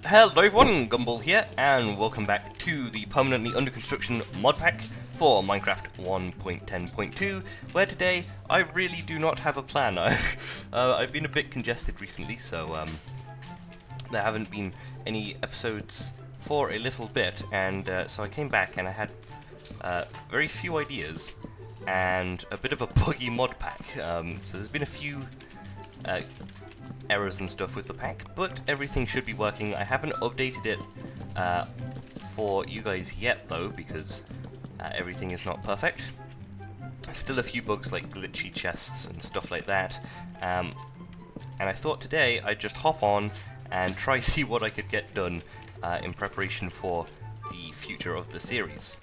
Hello everyone, Gumball here, and welcome back to the permanently under construction mod pack for Minecraft 1.10.2, where today I really do not have a plan. I've been a bit congested recently, so there haven't been any episodes for a little bit, and so I came back and I had very few ideas and a bit of a buggy mod pack. So there's been a few errors and stuff with the pack, but everything should be working. I haven't updated it for you guys yet though, because everything is not perfect. Still a few bugs like glitchy chests and stuff like that, and I thought today I'd just hop on and try see what I could get done in preparation for the future of the series.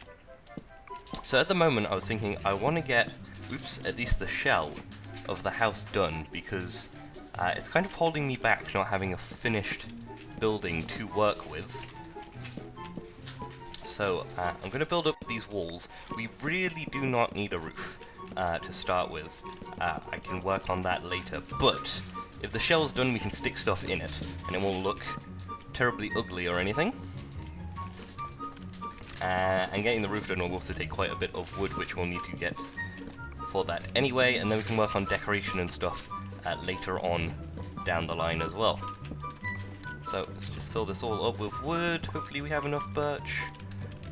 So at the moment I was thinking I want to get, at least the shell of the house done, because it's kind of holding me back not having a finished building to work with. So I'm going to build up these walls. We really do not need a roof to start with. I can work on that later, but if the shell's done we can stick stuff in it and it won't look terribly ugly or anything. And getting the roof done will also take quite a bit of wood, which we'll need to get for that anyway, and then we can work on decoration and stuff later on down the line as well. So let's just fill this all up with wood. Hopefully we have enough birch.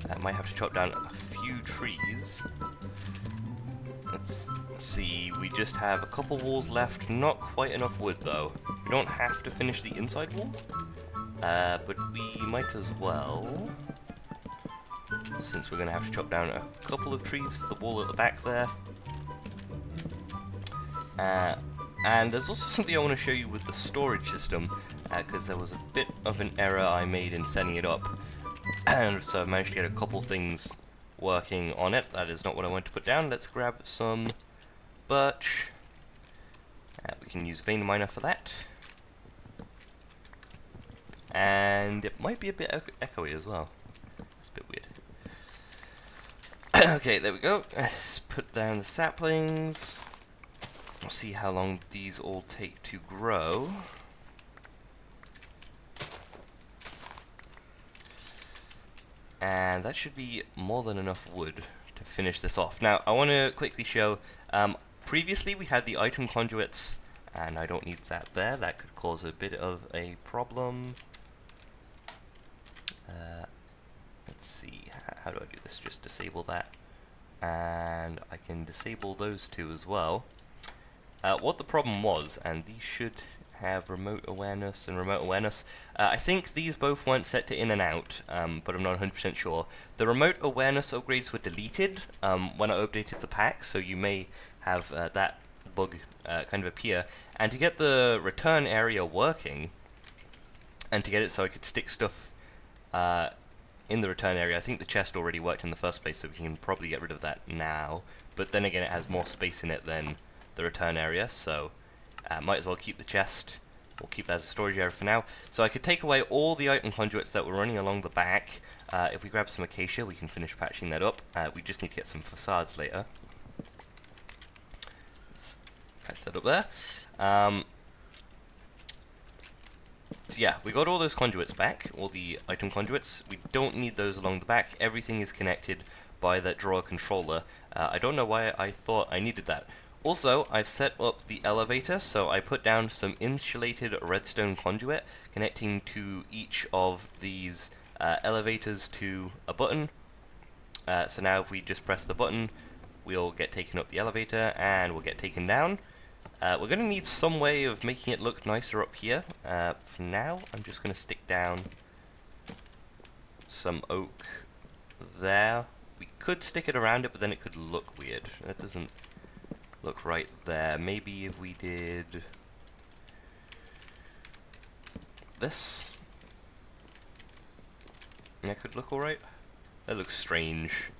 I might have to chop down a few trees. Let's see, we just have a couple walls left, not quite enough wood though. We don't have to finish the inside wall, but we might as well, since we're going to have to chop down a couple of trees for the wall at the back there. And there's also something I want to show you with the storage system, because there was a bit of an error I made in setting it up, and so I managed to get a couple things working on it. That is not what I want to put down. Let's grab some birch. We can use vein miner for that. And it might be a bit echoey as well. It's a bit weird. Okay, there we go. Let's put down the saplings. We'll see how long these all take to grow. And that should be more than enough wood to finish this off. Now, I want to quickly show, previously we had the item conduits, and I don't need that there. That could cause a bit of a problem. Let's see, how do I do this? Just disable that. And I can disable those two as well. What the problem was, and these should have remote awareness and remote awareness. I think these both weren't set to in and out, but I'm not 100% sure. The remote awareness upgrades were deleted when I updated the pack, so you may have that bug kind of appear. And to get the return area working, and to get it so I could stick stuff in the return area, I think the chest already worked in the first place, so we can probably get rid of that now. But then again, it has more space in it than the return area, so might as well keep the chest. We'll keep that as a storage area for now. So I could take away all the item conduits that were running along the back. If we grab some acacia, we can finish patching that up. We just need to get some facades later. Let's patch that up there. So yeah, we got all those conduits back, all the item conduits. We don't need those along the back. Everything is connected by that drawer controller. I don't know why I thought I needed that. Also, I've set up the elevator, so I put down some insulated redstone conduit connecting to each of these elevators to a button. So now if we just press the button, we'll get taken up the elevator and we'll get taken down. We're going to need some way of making it look nicer up here. For now, I'm just going to stick down some oak there. We could stick it around it, but then it could look weird. That doesn't look right there. Maybe if we did this, that could look alright. That looks strange.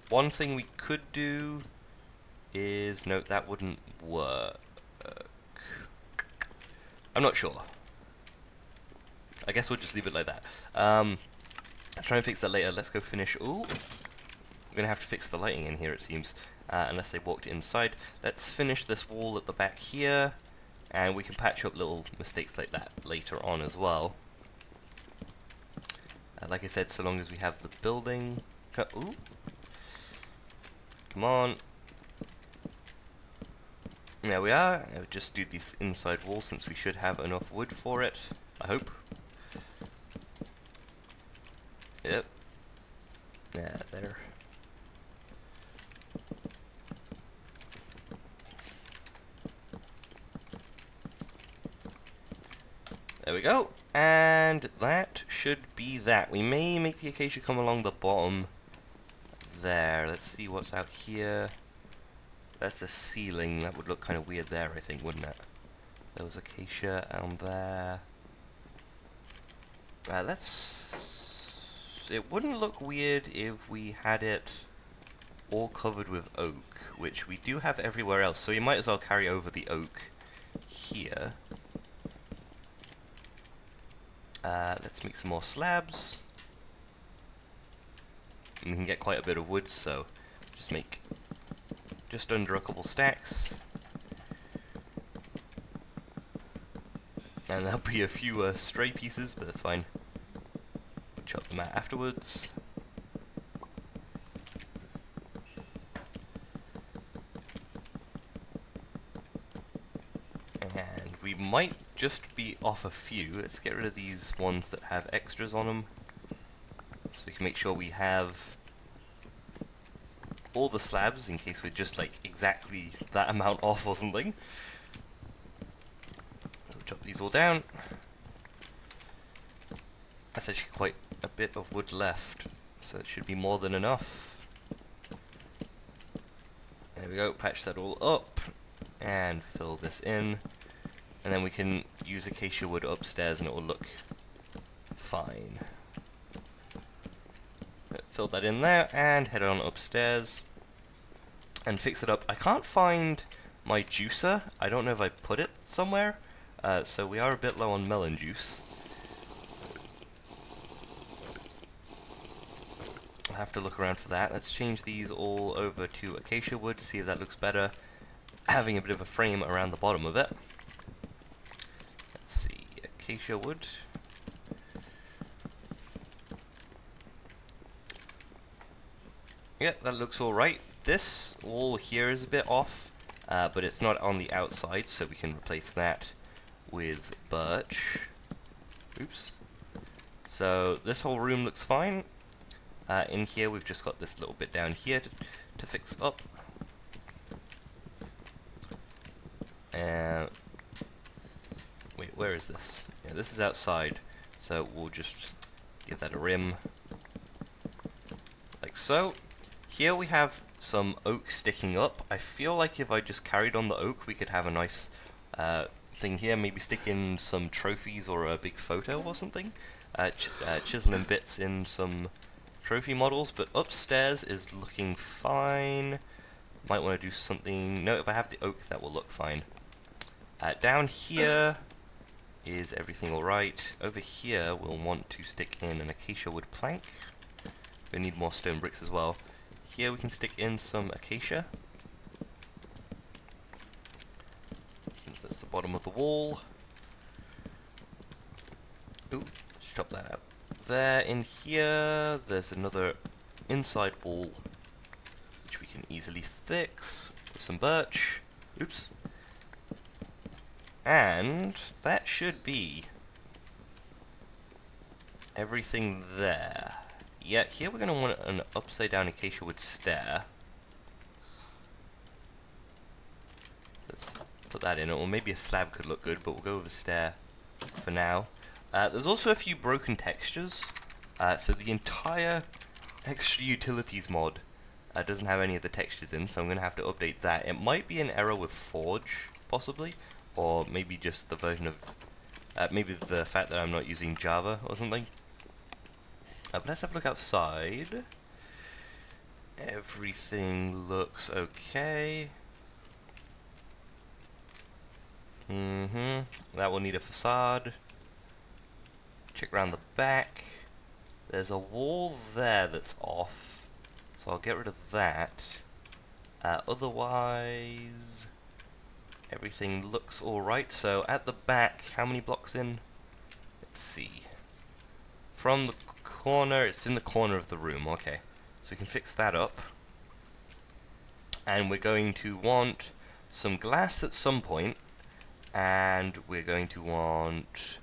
One thing we could do is, no, that wouldn't work. I'm not sure. I guess we'll just leave it like that. I'll try and fix that later. Let's go finish. Ooh. We're going to have to fix the lighting in here, it seems, unless they walked inside. Let's finish this wall at the back here, And we can patch up little mistakes like that later on as well. Like I said, so long as we have the building... Ooh. Come on. There we are. I'll just do this inside wall since we should have enough wood for it. I hope. Yep. Yeah, there. There we go. And that should be that. We may make the acacia come along the bottom there. Let's see what's out here. That's a ceiling. That would look kind of weird there, I think, wouldn't it? There was acacia on there. It wouldn't look weird if we had it all covered with oak, which we do have everywhere else, so you might as well carry over the oak here. Let's make some more slabs. And we can get quite a bit of wood, so just make just under a couple stacks. And there'll be a few stray pieces, but that's fine. We'll chop them out afterwards. And we might just be off a few. Let's get rid of these ones that have extras on them, so we can make sure we have all the slabs in case we're just like exactly that amount off or something. So we'll chop these all down. That's actually quite a bit of wood left, so it should be more than enough. There we go, patch that all up and fill this in, and then we can use acacia wood upstairs and it will look fine. Fill that in there and head on upstairs and fix it up. I can't find my juicer. I don't know if I put it somewhere, so we are a bit low on melon juice. I'll have to look around for that. Let's change these all over to acacia wood, see if that looks better, having a bit of a frame around the bottom of it. Let's see, acacia wood. Yeah, that looks alright. This wall here is a bit off, but it's not on the outside, so we can replace that with birch. Oops. So this whole room looks fine. In here we've just got this little bit down here to fix up. Wait, where is this? Yeah, this is outside, so we'll just give that a rim, like so. Here we have some oak sticking up. I feel like if I just carried on the oak, we could have a nice thing here. Maybe stick in some trophies or a big photo or something. Chiseling bits in some trophy models, but upstairs is looking fine. Might want to do something. No, if I have the oak, that will look fine. Down here is everything alright. Over here, we'll want to stick in an acacia wood plank. We need more stone bricks as well. Here we can stick in some acacia, since that's the bottom of the wall. Ooh, let's chop that out. There, in here, there's another inside wall, which we can easily fix with some birch. Oops. And that should be everything there. Yeah, here we're going to want an upside down acacia wood stair. Let's put that in, or maybe a slab could look good, but we'll go with a stair for now. There's also a few broken textures, so the entire extra utilities mod doesn't have any of the textures in, so I'm going to have to update that. It might be an error with Forge, possibly, or maybe just the version of, maybe the fact that I'm not using Java or something. But let's have a look outside. Everything looks okay. That will need a facade. Check around the back. There's a wall there that's off, so I'll get rid of that. Otherwise, everything looks alright. So at the back, how many blocks in? Let's see. From the corner, it's in the corner of the room, okay. So we can fix that up. And we're going to want some glass at some point, and we're going to want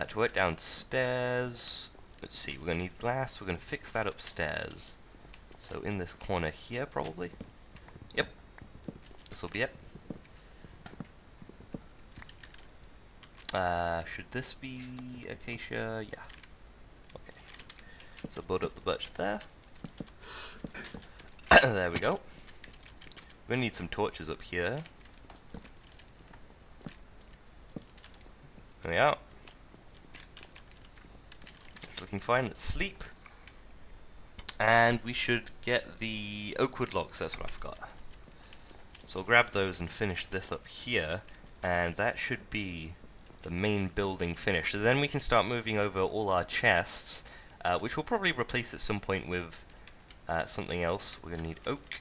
to work downstairs. Let's see, we're going to need glass, we're going to fix that upstairs. So in this corner here, probably. Yep, this will be it. Should this be acacia? Yeah. Okay. So build up the birch there. There we go. We're gonna need some torches up here. There we are. It's looking fine. Let's sleep. And we should get the oak wood logs. That's what I forgot. So I'll grab those and finish this up here. And that should be the main building finished. So then we can start moving over all our chests, which we'll probably replace at some point with something else. We're going to need oak.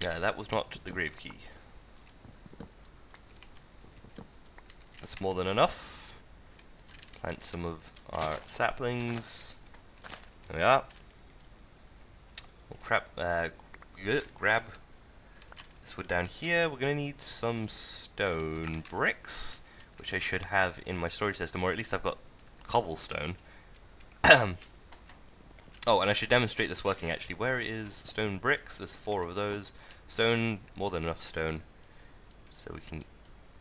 Yeah, that was not the grave key. That's more than enough. Plant some of our saplings. There we are. We'll grab this wood down here. We're going to need some stone bricks, which I should have in my storage system, or at least I've got cobblestone. Oh, and I should demonstrate this working actually. Where is stone bricks? There's 4 of those. Stone, more than enough stone. So we can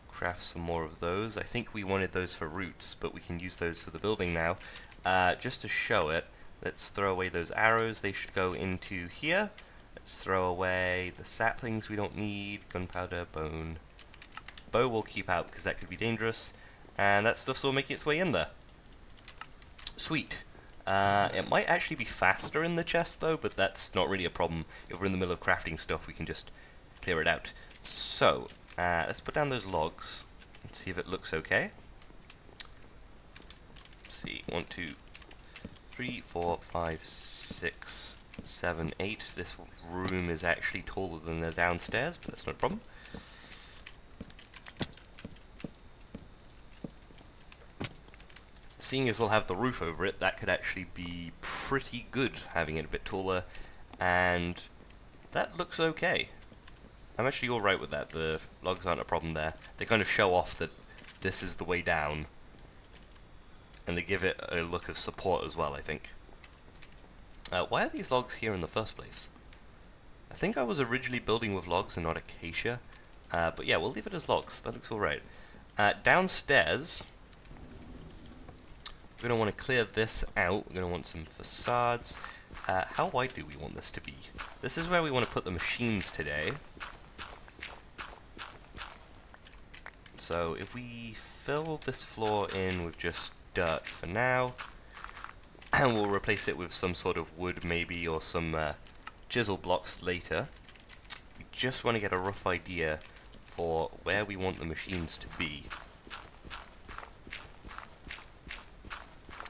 craft some more of those. I think we wanted those for roots, but we can use those for the building now. Just to show it, let's throw away those arrows. They should go into here. Let's throw away the saplings we don't need. Gunpowder, bone. Bow we'll keep out because that could be dangerous. And that stuff's all making its way in there. Sweet. It might actually be faster in the chest though, but that's not really a problem. If we're in the middle of crafting stuff, we can just clear it out. So, let's put down those logs and see if it looks okay. Let's see, 1, 2, 3, 4, 5, 6, 7, 8. This room is actually taller than the downstairs, but that's not a problem. Seeing as we'll have the roof over it, that could actually be pretty good, having it a bit taller, and that looks okay. I'm actually alright with that. The logs aren't a problem there. They kind of show off that this is the way down, and they give it a look of support as well, I think. Why are these logs here in the first place? I think I was originally building with logs and not acacia, but yeah, we'll leave it as logs. That looks alright. Downstairs, we're going to want to clear this out. We're going to want some facades. How wide do we want this to be? This is where we want to put the machines today. So if we fill this floor in with just dirt for now, and we'll replace it with some sort of wood maybe, or some chisel blocks later. We just want to get a rough idea for where we want the machines to be.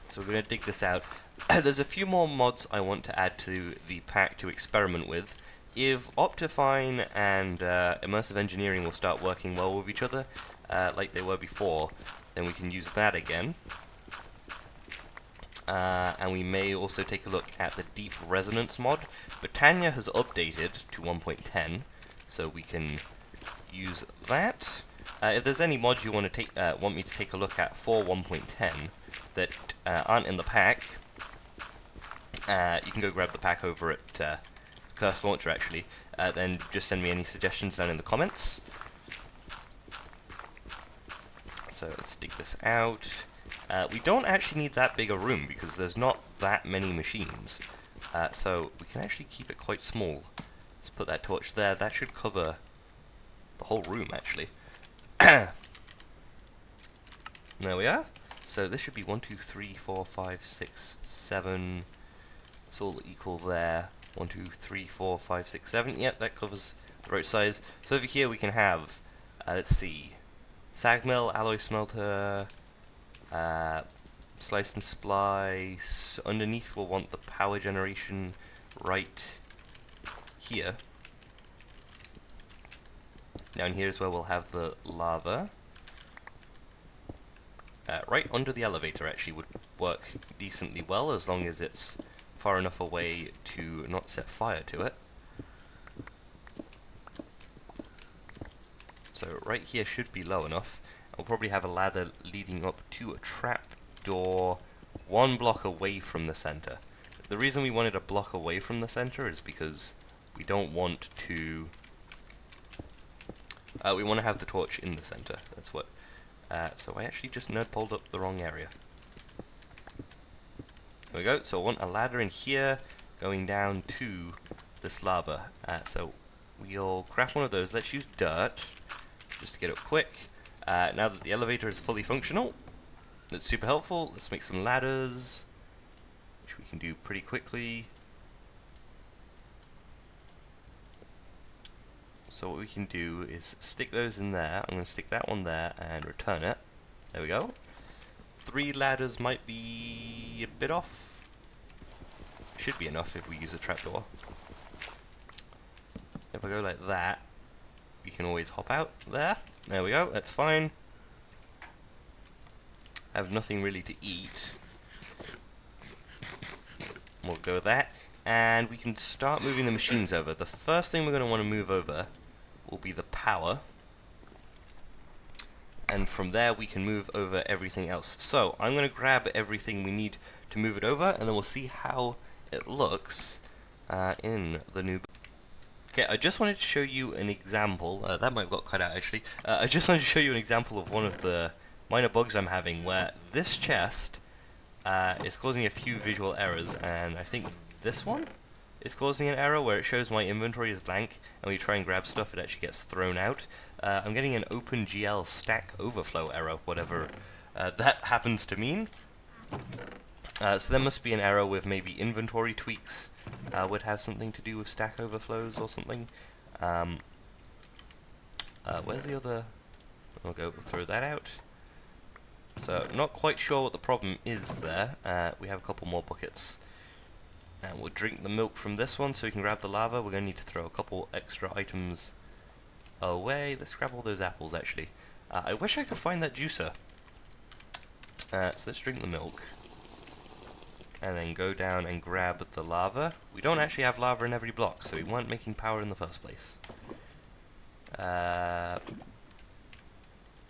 So we're going to dig this out. There's a few more mods I want to add to the pack to experiment with. If Optifine and Immersive Engineering will start working well with each other, like they were before, then we can use that again. And we may also take a look at the Deep Resonance mod. Britannia has updated to 1.10, so we can use that. If there's any mods you want me to take a look at for 1.10 that aren't in the pack, you can go grab the pack over at Curse Launcher actually. Then just send me any suggestions down in the comments. So let's dig this out. We don't actually need that big a room because there's not that many machines. So we can actually keep it quite small. Let's put that torch there. That should cover the whole room actually. There we are. So this should be 1, 2, 3, 4, 5, 6, 7. It's all equal there. 1, 2, 3, 4, 5, 6, 7. Yep, that covers the right size. So over here we can have, let's see, sag mill, alloy smelter, slice and splice. Underneath we'll want the power generation right here. Down here is where we'll have the lava. Right under the elevator actually would work decently well, as long as it's far enough away to not set fire to it. So right here should be low enough. We'll probably have a ladder leading up to a trap door 1 block away from the center. The reason we wanted a block away from the center is because we don't want to... we want to have the torch in the center. That's what... so I actually just nerd pulled up the wrong area. There we go. So I want a ladder in here going down to this lava. So we'll craft one of those. Let's use dirt just to get it quick. Now that the elevator is fully functional, that's super helpful. Let's make some ladders, which we can do pretty quickly. So what we can do is stick those in there. I'm going to stick that one there and return it. There we go. 3 ladders might be a bit off. Should be enough if we use a trapdoor. If I go like that, we can always hop out there. There we go, that's fine. I have nothing really to eat. We'll go with that. And we can start moving the machines over. The first thing we're going to want to move over will be the power. And from there we can move over everything else. So I'm going to grab everything we need to move it over, and then we'll see how it looks in the new... Okay, I just wanted to show you an example. That might have got cut out actually. I just wanted to show you an example of one of the minor bugs I'm having, where this chest is causing a few visual errors, and I think this one is causing an error where it shows my inventory is blank, and when you try and grab stuff it actually gets thrown out. I'm getting an OpenGL stack overflow error, whatever that happens to mean. So there must be an error with maybe inventory tweaks would have something to do with stack overflows or something. Where's the other... We'll throw that out. So, not quite sure what the problem is there. We have a couple more buckets. And we'll drink the milk from this one so we can grab the lava. We're going to need to throw a couple extra items away. Let's grab all those apples, actually. I wish I could find that juicer. So let's drink the milk. And then go down and grab the lava. We don't actually have lava in every block, so we weren't making power in the first place.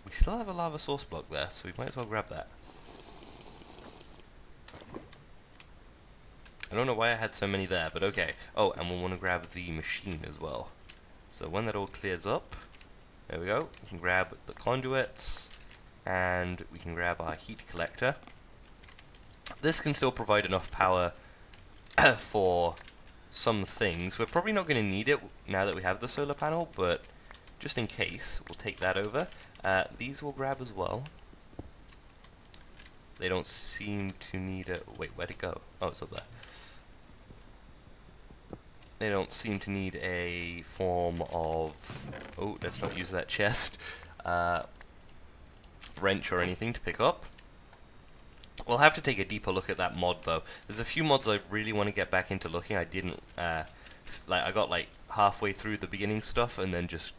We still have a lava source block there, so we might as well grab that. I don't know why I had so many there, but okay. Oh, and we'll want to grab the machine as well. So when that all clears up, there we go. We can grab the conduits, and we can grab our heat collector. This can still provide enough power for some things. We're probably not going to need it now that we have the solar panel, but just in case, we'll take that over. These will grab as well. They don't seem to need a... Wait, where'd it go? Oh, it's up there. They don't seem to need a form of... Oh, let's not use that chest. Wrench or anything to pick up. We'll have to take a deeper look at that mod, though. There's a few mods I really want to get back into looking. I didn't... I got, like, halfway through the beginning stuff and then just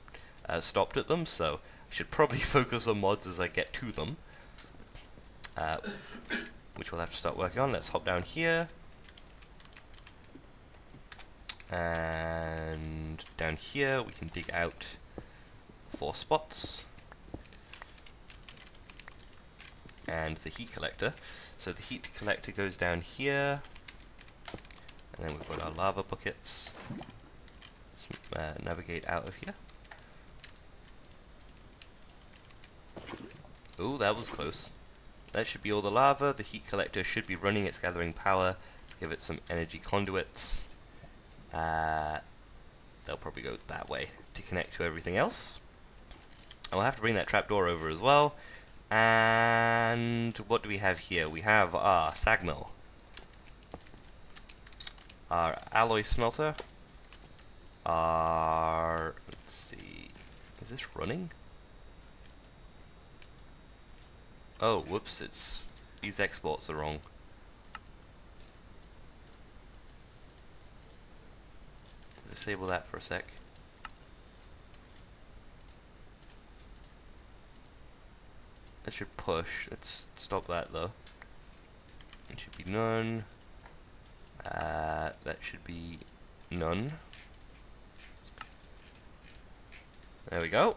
stopped at them, so... I should probably focus on mods as I get to them, which we'll have to start working on. Let's hop down here, and down here we can dig out 4 spots, and the heat collector. So the heat collector goes down here, and then we've got our lava buckets. Let's navigate out of here. Ooh, that was close. That should be all the lava. The heat collector should be running. It's gathering power. Let's give it some energy conduits. They'll probably go that way to connect to everything else. And we'll have to bring that trapdoor over as well. And what do we have here? We have our sag mill, our alloy smelter, our... Let's see. Is this running? Oh, whoops, it's... These exports are wrong. Disable that for a sec. That should push. Let's stop that though. It should be none. That should be none. There we go.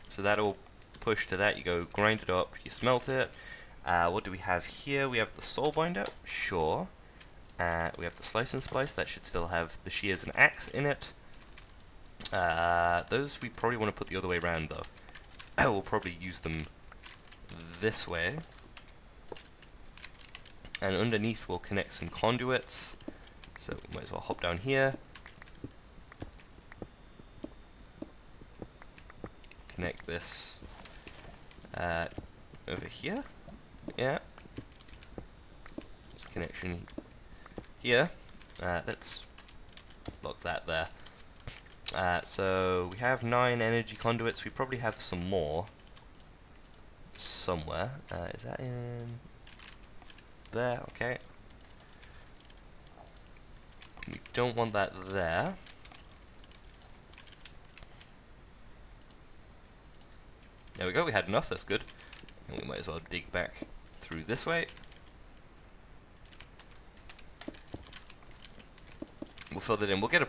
So that'll push to that. You go grind it up, you smelt it. What do we have here? We have the soul binder, sure. We have the slice and splice. That should still have the shears and axe in it. Those we probably want to put the other way around though. We'll probably use them this way. And underneath we'll connect some conduits. So we might as well hop down here. Connect this over here. Yeah. There's a connection here. Let's lock that there. So we have 9 energy conduits. We probably have some more somewhere. Is that in there? Okay. We don't want that there. There we go, we had enough, that's good. And we might as well dig back through this way. We'll fill that in. We'll get a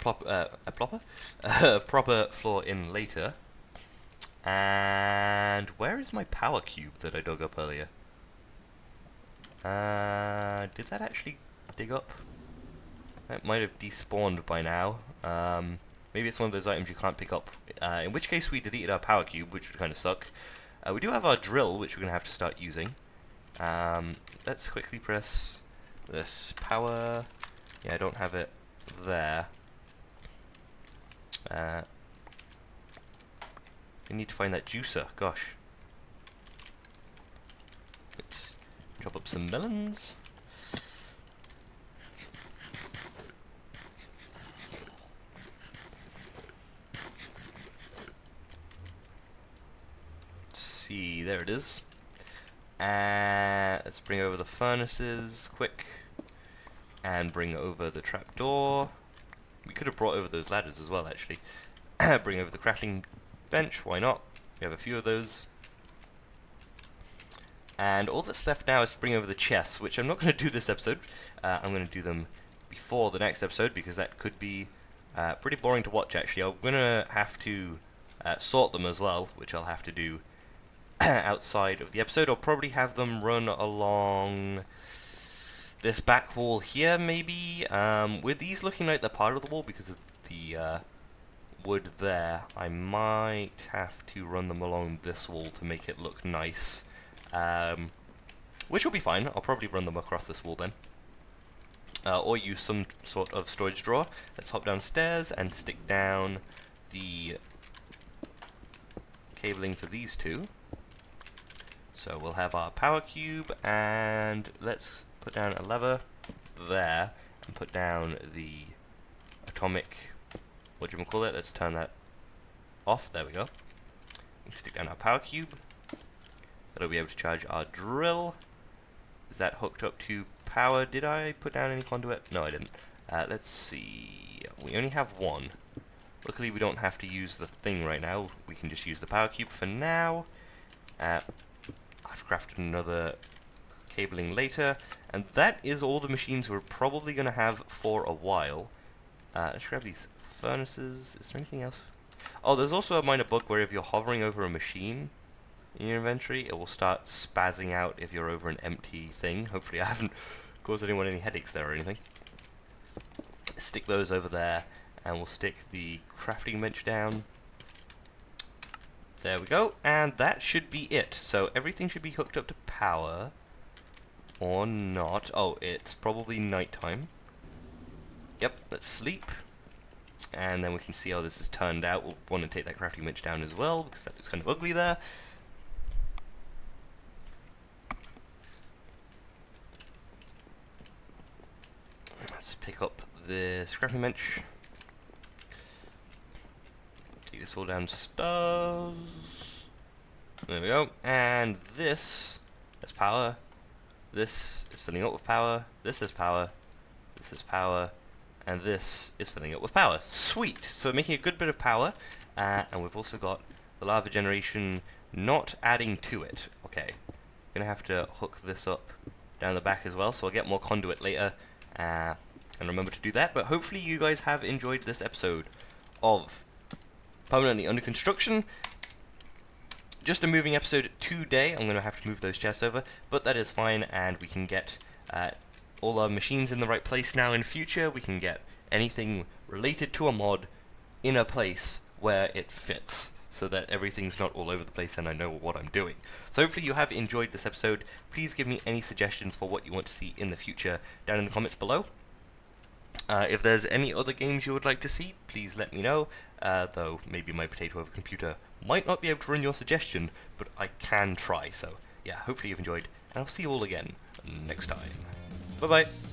proper floor in later. And where is my power cube that I dug up earlier? Did that actually dig up? That might have despawned by now. Maybe it's one of those items you can't pick up. In which case we deleted our power cube, which would kind of suck. We do have our drill, which we're going to have to start using. Let's quickly press this power. Yeah, I don't have it there. I need to find that juicer, gosh. Let's chop up some melons. See, there it is. Let's bring over the furnaces quick. And bring over the trapdoor. We could have brought over those ladders as well, actually. Bring over the crafting bench, why not? We have a few of those. And all that's left now is to bring over the chests, which I'm not going to do this episode. I'm going to do them before the next episode, because that could be pretty boring to watch, actually. I'm going to have to sort them as well, which I'll have to do outside of the episode. I'll probably have them run along this back wall here, maybe. With these looking like they're part of the wall because of the wood there, I might have to run them along this wall to make it look nice. Which will be fine. I'll probably run them across this wall then. Or use some sort of storage drawer. Let's hop downstairs and stick down the cabling for these two. So we'll have our power cube, and let's put down a lever there, and put down the atomic, whatchamacallit, let's turn that off, there we go. We stick down our power cube, that'll be able to charge our drill. Is that hooked up to power? Did I put down any conduit? No, I didn't. Let's see, we only have one. Luckily we don't have to use the thing right now, we can just use the power cube for now. I've crafted another cabling later, and that is all the machines we're probably going to have for a while. Let's grab these furnaces. Is there anything else? Oh, there's also a minor bug where if you're hovering over a machine in your inventory, it will start spazzing out if you're over an empty thing. Hopefully I haven't caused anyone any headaches there or anything. Stick those over there, and we'll stick the crafting bench down. There we go, and that should be it. So everything should be hooked up to power. Or not. Oh, it's probably nighttime. Yep, let's sleep. And then we can see how this has turned out. We'll want to take that crafting bench down as well, because that looks kind of ugly there. Let's pick up this crafting bench. Take this all downstairs. There we go. And this is power. This is filling up with power. This is power. This is power. And this is filling up with power. Sweet! So making a good bit of power. And we've also got the lava generation not adding to it. Okay. Gonna have to hook this up down the back as well, so I'll get more conduit later, and remember to do that. But hopefully you guys have enjoyed this episode of Permanently Under Construction. Just a moving episode today. I'm gonna have to move those chests over, but that is fine, and we can get all our machines in the right place now. In future, we can get anything related to a mod in a place where it fits, so that everything's not all over the place and I know what I'm doing. So hopefully you have enjoyed this episode. Please give me any suggestions for what you want to see in the future down in the comments below. If there's any other games you would like to see, please let me know, though maybe my potato over computer might not be able to run your suggestion, but I can try. So yeah, hopefully you've enjoyed, and I'll see you all again next time. Bye bye!